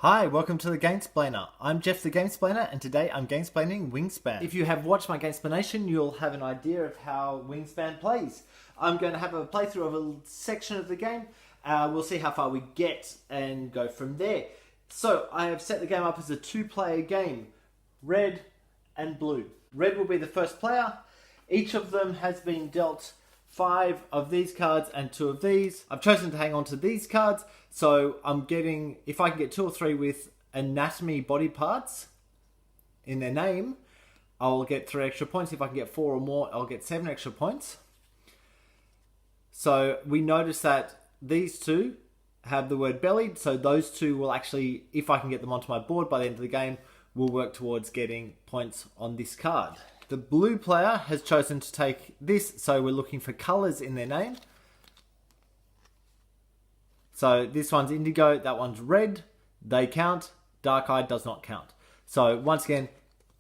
Hi, welcome to the Gamesplainer. I'm Jeff the Gamesplainer, and today I'm gamesplaining Wingspan. If you have watched my Gamesplanation, you'll have an idea of how Wingspan plays. I'm going to have a playthrough of a section of the game. We'll see how far we get and go from there. So, I have set the game up as a two-player game, red and blue. Red will be the first player. Each of them has been dealt 5 of these cards and 2 of these. I've chosen to hang on to these cards, so I'm getting, if I can get 2 or 3 with anatomy body parts in their name, I'll get 3 extra points. If I can get 4 or more, I'll get 7 extra points. So we notice that these 2 have the word bellied, so those 2 will actually, if I can get them onto my board by the end of the game, will work towards getting points on this card. The blue player has chosen to take this, so we're looking for colours in their name. So this one's indigo, that one's red. They count. Dark-eyed does not count. So once again,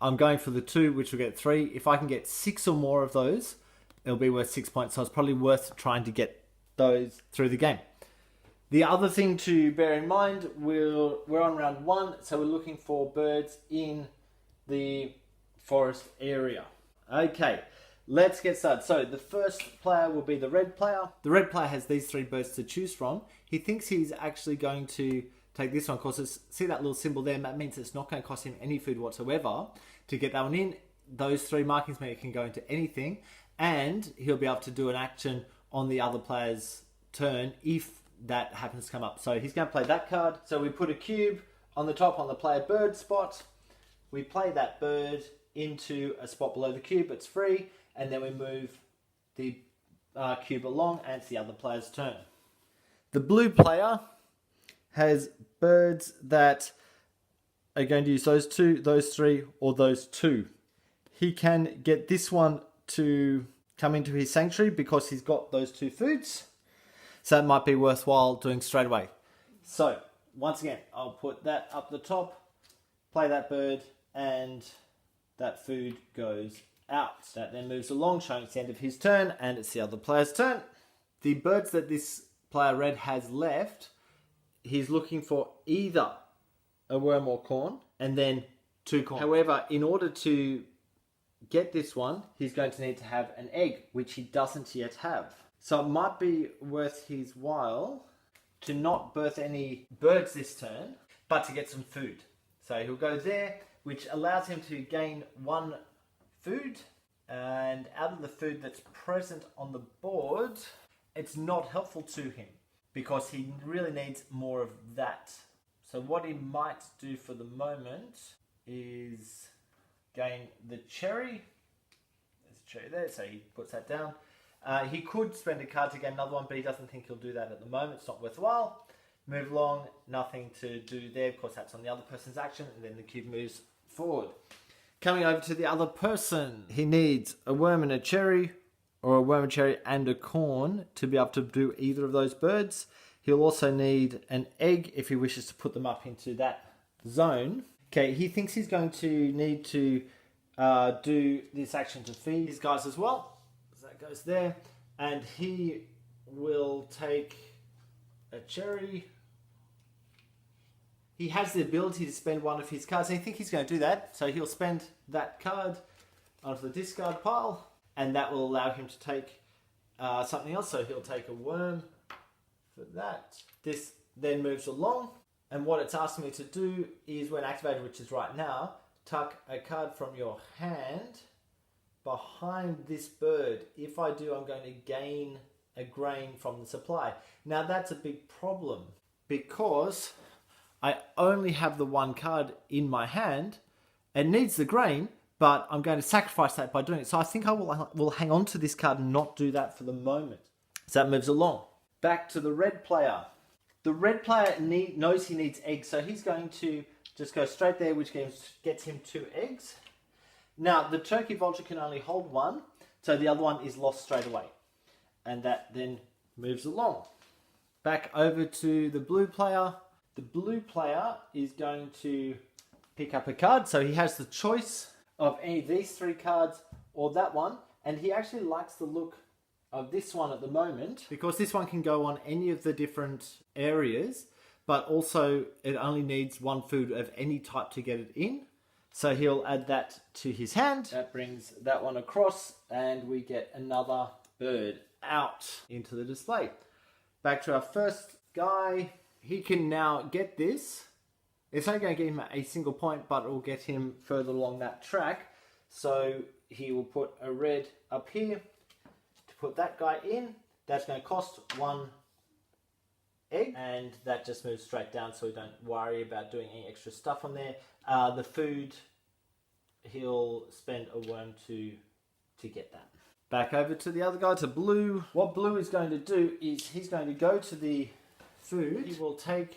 I'm going for the 2, which will get 3. If I can get 6 or more of those, it'll be worth 6 points. So it's probably worth trying to get those through the game. The other thing to bear in mind, we're on round 1, so we're looking for birds in the forest area. Okay, let's get started. So the first player will be the red player. The red player has these 3 birds to choose from. He thinks he's actually going to take this one. Of course, see that little symbol there? That means it's not going to cost him any food whatsoever to get that one in. Those 3 markings mean it can go into anything, and he'll be able to do an action on the other player's turn if that happens to come up. So he's going to play that card. So we put a cube on the top on the player bird spot. We play that bird into a spot below the cube, it's free, and then we move the cube along, and it's the other player's turn. The blue player has birds that are going to use those 2, those 3, or those 2. He can get this one to come into his sanctuary because he's got those 2 foods, so it might be worthwhile doing straight away. So, once again, I'll put that up the top, play that bird, and that food goes out. That then moves along, showing it's the end of his turn, and it's the other player's turn. The birds that this player red has left, he's looking for either a worm or corn, and then 2 corn. However, in order to get this one, he's going to need to have an egg, which he doesn't yet have. So it might be worth his while to not birth any birds this turn, but to get some food. So he'll go there, which allows him to gain 1 food, and out of the food that's present on the board, it's not helpful to him because he really needs more of that. So what he might do for the moment is gain the cherry. There's a cherry there, so he puts that down. He could spend a card to gain another one, but he doesn't think he'll do that at the moment. It's not worthwhile. Move along, nothing to do there. Of course, that's on the other person's action, and then the cube moves forward. Coming over to the other person, he needs a worm and a cherry, or a worm and cherry and a corn to be able to do either of those birds. He'll also need an egg if he wishes to put them up into that zone. Okay, he thinks he's going to need to do this action to feed these guys as well. So that goes there, and he will take a cherry. He has the ability to spend 1 of his cards. I think he's going to do that. So he'll spend that card onto the discard pile, and that will allow him to take something else. So he'll take a worm for that. This then moves along, and what it's asking me to do is, when activated, which is right now, tuck a card from your hand behind this bird. If I do, I'm going to gain a grain from the supply. Now that's a big problem because I only have the 1 card in my hand. It needs the grain, but I'm going to sacrifice that by doing it. So I think I will hang on to this card and not do that for the moment. So that moves along. Back to the red player. The red player knows he needs eggs, so he's going to just go straight there, which gets him 2 eggs. Now, the turkey vulture can only hold 1, so the other one is lost straight away. And that then moves along. Back over to the blue player. The blue player is going to pick up a card. So he has the choice of any of these 3 cards or that one. And he actually likes the look of this one at the moment because this one can go on any of the different areas. but also it only needs one food of any type to get it in. So he'll add that to his hand. That brings that one across, and we get another bird out into the display. Back to our first guy. He can now get this. It's only going to give him a single point, but it will get him further along that track. So he will put a red up here to put that guy in. That's going to cost 1 egg, and that just moves straight down, so we don't worry about doing any extra stuff on there. The food, he'll spend a worm to get that. Back over to the other guy, to Blue. What Blue is going to do is he's going to go to the food. He will take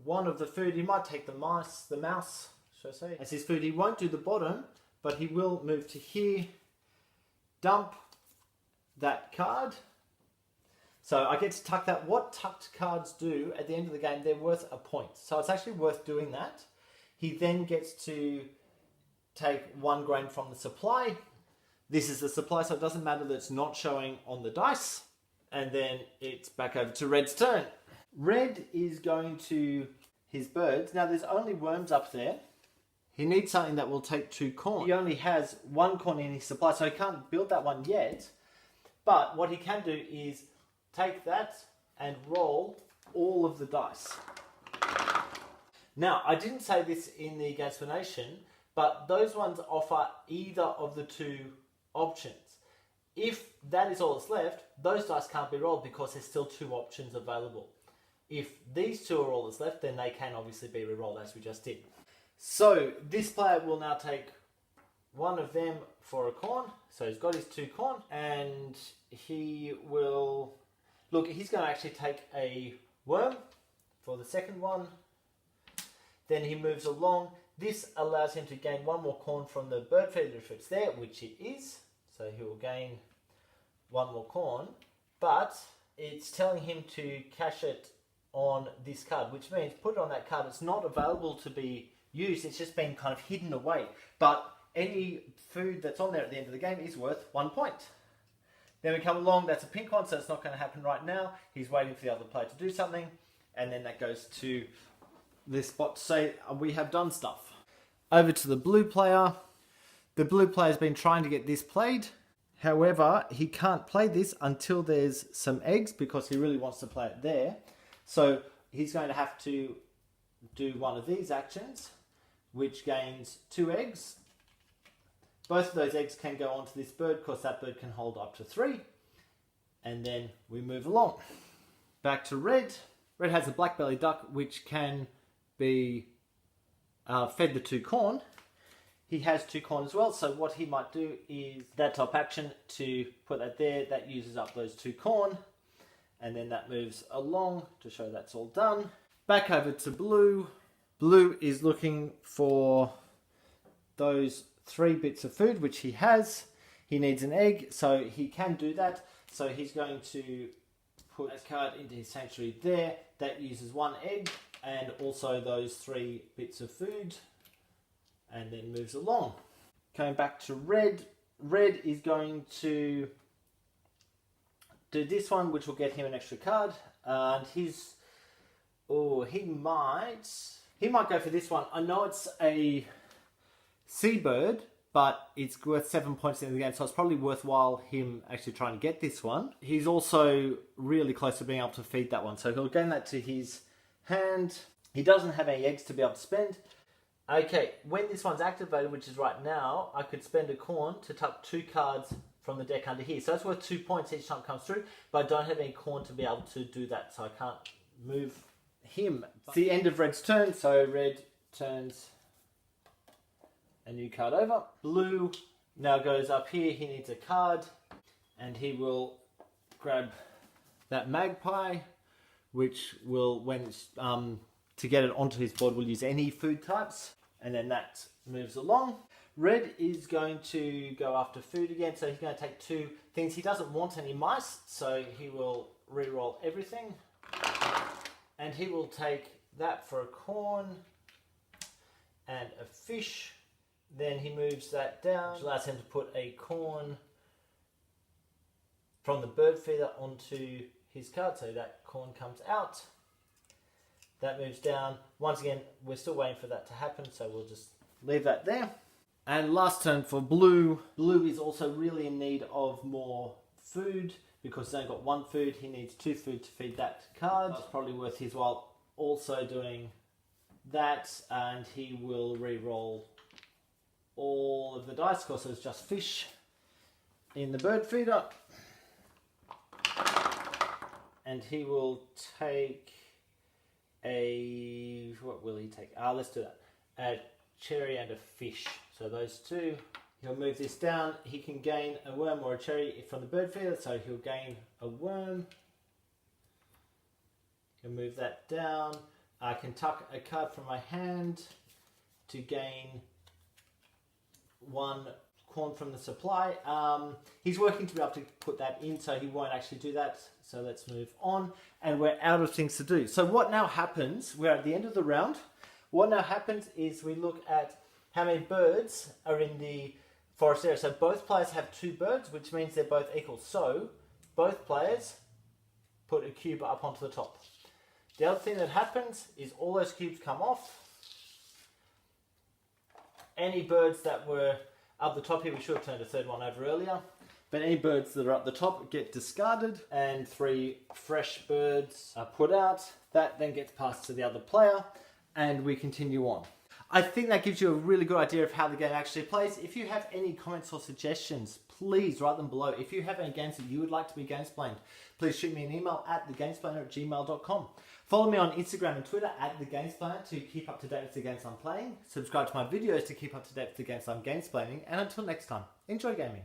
one of the food. He might take the mouse, should I say, as his food. He won't do the bottom, but he will move to here, dump that card. So I get to tuck that. What tucked cards do at the end of the game, they're worth a point. So it's actually worth doing that. He then gets to take 1 grain from the supply. This is the supply, so it doesn't matter that it's not showing on the dice. And then it's back over to Red's turn. Red is going to his birds. Now there's only worms up there. He needs something that will take 2 corn. He only has 1 corn in his supply, so he can't build that one yet. But what he can do is take that and roll all of the dice. Now, I didn't say this in the Gamesplanation, but those ones offer either of the 2 options. If that is all that's left, those dice can't be rolled because there's still 2 options available. If these 2 are all that's left, then they can obviously be re-rolled as we just did. So this player will now take 1 of them for a corn. So he's got his 2 corn, and he will... Look, he's going to actually take a worm for the second one. Then he moves along. This allows him to gain 1 more corn from the bird feeder if it's there, which it is. So he will gain 1 more corn. But it's telling him to cash it on this card, which means put it on that card. It's not available to be used. It's just been kind of hidden away. But any food that's on there at the end of the game is worth 1 point. Then we come along, that's a pink one, so it's not going to happen right now. He's waiting for the other player to do something. And then that goes to this spot to say we have done stuff. Over to the blue player. The blue player's been trying to get this played. However, he can't play this until there's some eggs because he really wants to play it there. So he's going to have to do one of these actions, which gains 2 eggs. Both of those eggs can go onto this bird because that bird can hold up to 3. And then we move along. Back to Red. Red has a black-bellied duck which can be fed the 2 corn. He has 2 corn as well, so what he might do is that top action to put that there. That uses up those 2 corn. And then that moves along to show that's all done. Back over to Blue. Blue is looking for those 3 bits of food, which he has. He needs an egg, so he can do that. So he's going to put a card into his sanctuary there. That uses 1 egg and also those 3 bits of food, and then moves along. Coming back to Red. Red is going to do this one, which will get him an extra card. And he might go for this one. I know it's a seabird, but it's worth 7 points in the game, so it's probably worthwhile him actually trying to get this one. He's also really close to being able to feed that one, so he'll gain that to his hand. He doesn't have any eggs to be able to spend. Okay, when this one's activated, which is right now, I could spend a corn to tuck 2 cards from the deck under here. So that's worth 2 points each time it comes through, but I don't have any corn to be able to do that, so I can't move him. It's the end of Red's turn, so Red turns a new card over. Blue now goes up here. He needs a card, and he will grab that magpie, which will, when it's, to get it onto his board, will use any food types, and then that moves along. Red is going to go after food again, so he's going to take 2 things. He doesn't want any mice, so he will re-roll everything, and he will take that for a corn and a fish. Then he moves that down, which allows him to put a corn from the bird feeder onto his card, so that corn comes out. That moves down. Once again, we're still waiting for that to happen, so we'll just leave that there. And last turn for blue. Blue is also really in need of more food because he's only got 1 food. He needs 2 food to feed that card. It's probably worth his while also doing that, and he will re-roll all of the dice because there's just fish in the bird feeder. And he will take a... what will he take? Let's do that. A cherry and a fish. So those two. He'll move this down. He can gain a worm or a cherry from the bird feeder, so he'll gain a worm. He'll move that down. I can tuck a card from my hand to gain 1 corn from the supply. He's working to be able to put that in, so he won't actually do that. So let's move on, and we're out of things to do. So what now happens, we're at the end of the round. What now happens is we look at how many birds are in the forest area. So both players have 2 birds, which means they're both equal. So both players put a cube up onto the top. The other thing that happens is all those cubes come off. Any birds that were up the top here, we should have turned a 3rd one over earlier. But any birds that are up the top get discarded, and 3 fresh birds are put out. That then gets passed to the other player, and we continue on. I think that gives you a really good idea of how the game actually plays. If you have any comments or suggestions, please write them below. If you have any games that you would like to be Gamesplaned, please shoot me an email at thegamesplainer@gmail.com. Follow me on Instagram and Twitter at thegamesplainer to keep up to date with the games I'm playing. Subscribe to my videos to keep up to date with the games I'm gamesplaining. And until next time, enjoy gaming.